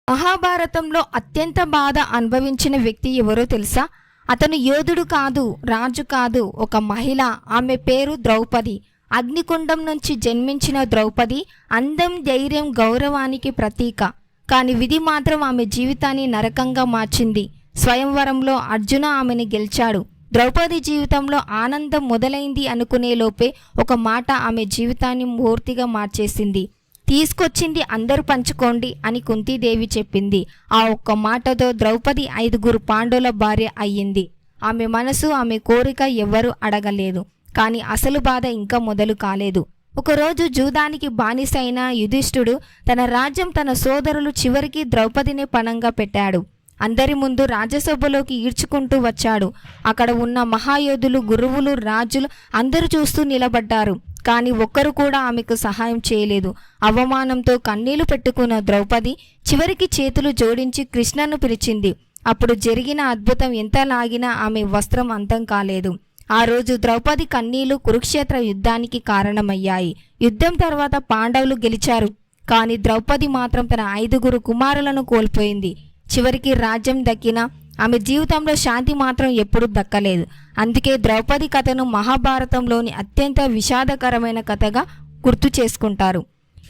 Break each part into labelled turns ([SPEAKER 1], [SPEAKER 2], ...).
[SPEAKER 1] మహాభారతంలో అత్యంత బాధ అనుభవించిన వ్యక్తి ఎవరో తెలుసా? అతను యోధుడు కాదు, రాజు కాదు, ఒక మహిళ. ఆమె పేరు ద్రౌపది. అగ్నికుండం నుంచి జన్మించిన ద్రౌపది అందం, ధైర్యం, గౌరవానికి ప్రతీక. కానీ విధి మాత్రం ఆమె జీవితాన్ని నరకంగా మార్చింది. స్వయంవరంలో అర్జున ఆమెను గెలిచాడు. ద్రౌపది జీవితంలో ఆనందం మొదలైంది అనుకునే లోపే ఒక మాట ఆమె జీవితాన్ని పూర్తిగా మార్చేసింది. తీసుకొచ్చింది అందరూ పంచుకోండి అని కుంతీదేవి చెప్పింది. ఆ ఒక్క మాటతో ద్రౌపది 5 పాండవుల భార్య అయ్యింది. ఆమె మనసు, ఆమె కోరిక ఎవ్వరూ అడగలేదు. కానీ అసలు బాధ ఇంకా మొదలు కాలేదు. ఒకరోజు జూదానికి బానిసైన యుధిష్ఠుడు తన రాజ్యం, తన సోదరులు, చివరికి ద్రౌపదిని పణంగా పెట్టాడు. అందరి ముందు రాజ్యసభలోకి ఈడ్చుకుంటూ వచ్చాడు. అక్కడ ఉన్న మహాయోధులు, గురువులు, రాజులు అందరూ చూస్తూ నిలబడ్డారు. కానీ ఒక్కరు కూడా ఆమెకు సహాయం చేయలేదు. అవమానంతో కన్నీళ్లు పెట్టుకున్న ద్రౌపది చివరికి చేతులు జోడించి కృష్ణను పిలిచింది. అప్పుడు జరిగిన అద్భుతం ఎంత లాగినా ఆమె వస్త్రం అంతం కాలేదు. ఆ రోజు ద్రౌపది కన్నీళ్లు కురుక్షేత్ర యుద్ధానికి కారణమయ్యాయి. యుద్ధం తర్వాత పాండవులు గెలిచారు. కానీ ద్రౌపది మాత్రం తన 5 కుమారులను కోల్పోయింది. చివరికి రాజ్యం దక్కినా ఆమె జీవితంలో శాంతి మాత్రం ఎప్పుడూ దక్కలేదు. అందుకే ద్రౌపది కథను మహాభారతంలోని అత్యంత విషాదకరమైన కథగా గుర్తు చేసుకుంటారు.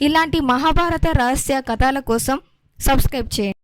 [SPEAKER 1] ఇలాంటి మహాభారత రహస్య కథల కోసం సబ్స్క్రైబ్ చేయండి.